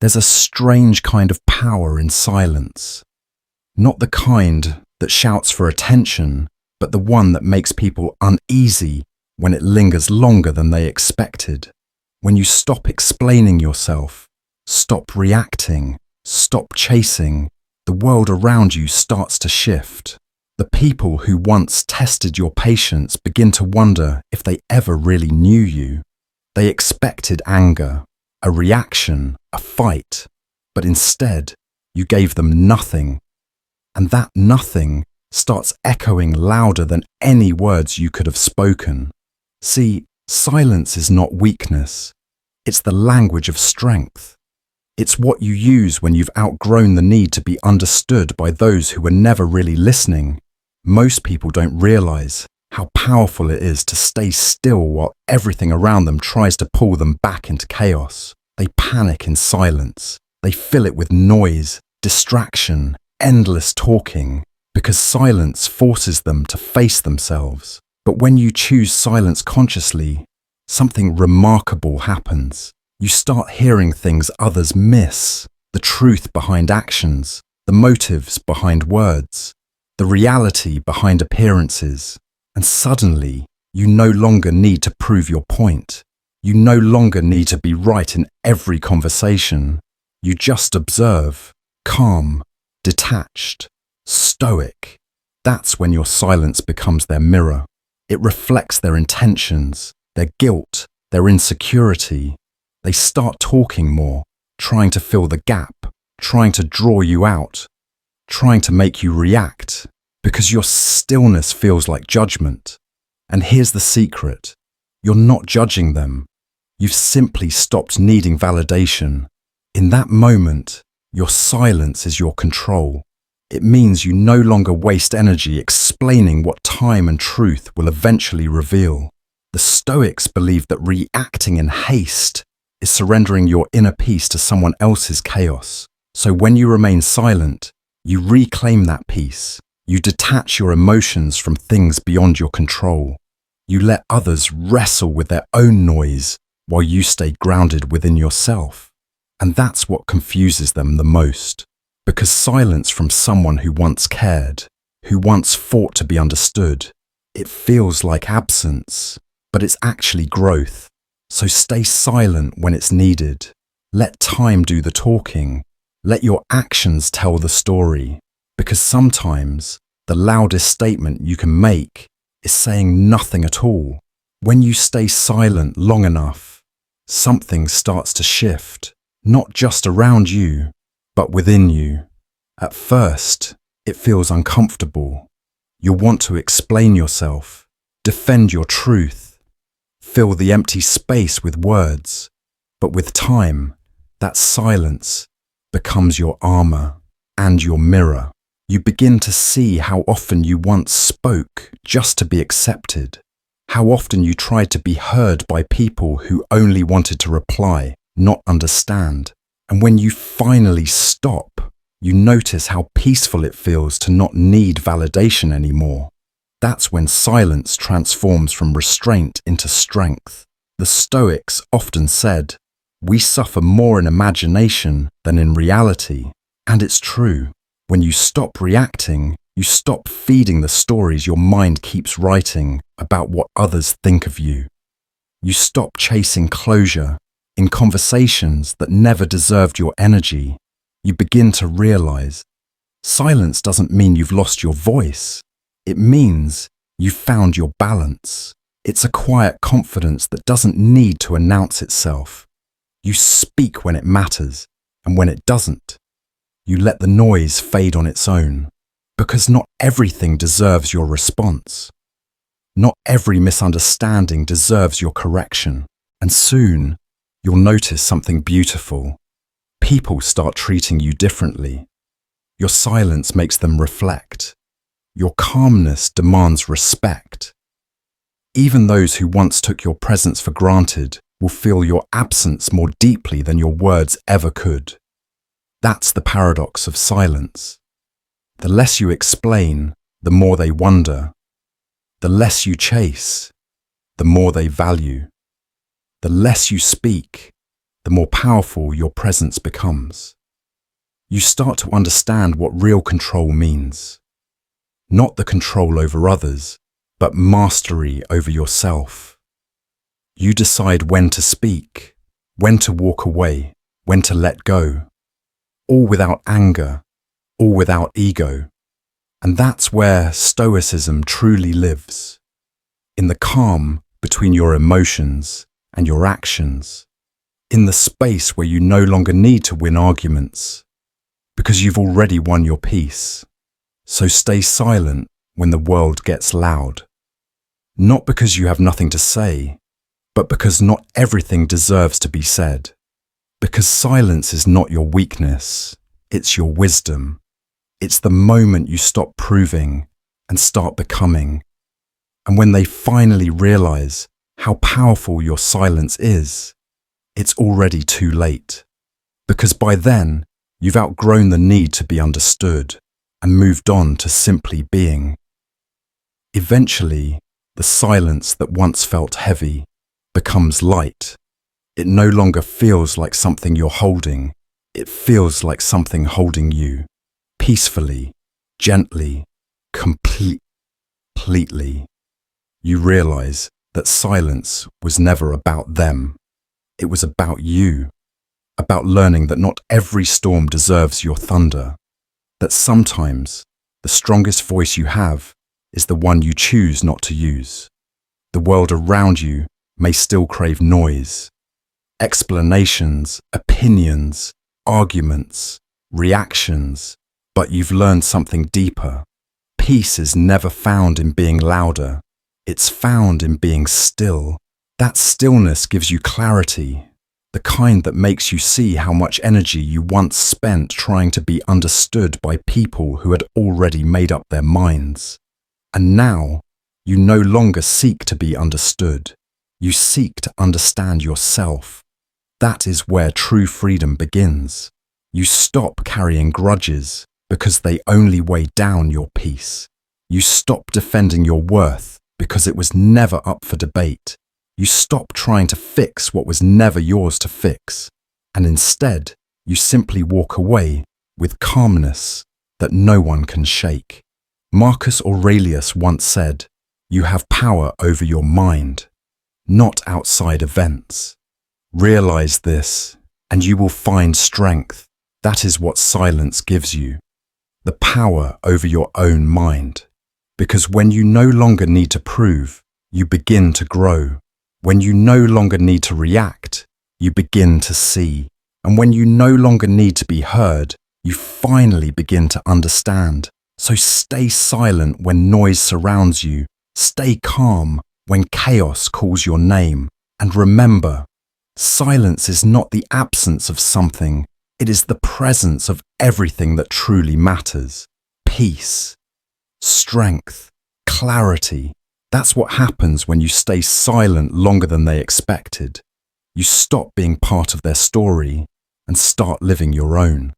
There's a strange kind of power in silence. Not the kind that shouts for attention, but the one that makes people uneasy when it lingers longer than they expected. When you stop explaining yourself, stop reacting, stop chasing, the world around you starts to shift. The people who once tested your patience begin to wonder if they ever really knew you. They expected anger, a reaction, a fight, but instead you gave them nothing. And that nothing starts echoing louder than any words you could have spoken. See, silence is not weakness. It's the language of strength. It's what you use when you've outgrown the need to be understood by those who were never really listening. Most people don't realize how powerful it is to stay still while everything around them tries to pull them back into chaos. They panic in silence. They fill it with noise, distraction, endless talking, because silence forces them to face themselves. But when you choose silence consciously, something remarkable happens. You start hearing things others miss, the truth behind actions, the motives behind words, the reality behind appearances. And suddenly, you no longer need to prove your point. You no longer need to be right in every conversation. You just observe, calm, detached, stoic. That's when your silence becomes their mirror. It reflects their intentions, their guilt, their insecurity. They start talking more, trying to fill the gap, trying to draw you out, trying to make you react, because your stillness feels like judgment. And here's the secret. You're not judging them. You've simply stopped needing validation. In that moment, your silence is your control. It means you no longer waste energy explaining what time and truth will eventually reveal. The Stoics believe that reacting in haste is surrendering your inner peace to someone else's chaos. So when you remain silent, you reclaim that peace. You detach your emotions from things beyond your control. You let others wrestle with their own noise while you stay grounded within yourself. And that's what confuses them the most. Because silence from someone who once cared, who once fought to be understood, it feels like absence, but it's actually growth. So stay silent when it's needed. Let time do the talking. Let your actions tell the story. Because sometimes the loudest statement you can make is saying nothing at all. When you stay silent long enough, something starts to shift, not just around you, but within you. At first, it feels uncomfortable. You'll want to explain yourself, defend your truth, fill the empty space with words. But with time, that silence becomes your armor and your mirror. You begin to see how often you once spoke just to be accepted, how often you tried to be heard by people who only wanted to reply, not understand. And when you finally stop, you notice how peaceful it feels to not need validation anymore. That's when silence transforms from restraint into strength. The Stoics often said, "We suffer more in imagination than in reality." And it's true. When you stop reacting, you stop feeding the stories your mind keeps writing about what others think of you. You stop chasing closure in conversations that never deserved your energy. You begin to realize silence doesn't mean you've lost your voice. It means you've found your balance. It's a quiet confidence that doesn't need to announce itself. You speak when it matters, and when it doesn't, you let the noise fade on its own. Because not everything deserves your response. Not every misunderstanding deserves your correction. And soon, you'll notice something beautiful. People start treating you differently. Your silence makes them reflect. Your calmness demands respect. Even those who once took your presence for granted will feel your absence more deeply than your words ever could. That's the paradox of silence. The less you explain, the more they wonder. The less you chase, the more they value. The less you speak, the more powerful your presence becomes. You start to understand what real control means. Not the control over others, but mastery over yourself. You decide when to speak, when to walk away, when to let go, all without anger, all without ego. And that's where Stoicism truly lives, in the calm between your emotions and your actions, in the space where you no longer need to win arguments, because you've already won your peace. So stay silent when the world gets loud, not because you have nothing to say, but because not everything deserves to be said. Because silence is not your weakness, it's your wisdom. It's the moment you stop proving and start becoming. And when they finally realize how powerful your silence is, it's already too late. Because by then, you've outgrown the need to be understood and moved on to simply being. Eventually, the silence that once felt heavy becomes light. It no longer feels like something you're holding. It feels like something holding you, peacefully, gently, completely. You realize that silence was never about them. It was about you, about learning that not every storm deserves your thunder, that sometimes the strongest voice you have is the one you choose not to use. The world around you may still crave noise, explanations, opinions, arguments, reactions, but you've learned something deeper. Peace is never found in being louder. It's found in being still. That stillness gives you clarity, the kind that makes you see how much energy you once spent trying to be understood by people who had already made up their minds. And now, you no longer seek to be understood. You seek to understand yourself. That is where true freedom begins. You stop carrying grudges because they only weigh down your peace. You stop defending your worth because it was never up for debate. You stop trying to fix what was never yours to fix. And instead, you simply walk away with calmness that no one can shake. Marcus Aurelius once said, "You have power over your mind, not outside events." Realize this, and you will find strength. That is what silence gives you, the power over your own mind. Because when you no longer need to prove, you begin to grow. When you no longer need to react, you begin to see. And when you no longer need to be heard, you finally begin to understand. So stay silent when noise surrounds you. Stay calm when chaos calls your name. And remember, silence is not the absence of something. It is the presence of everything that truly matters. Peace, strength, clarity. That's what happens when you stay silent longer than they expected. You stop being part of their story and start living your own.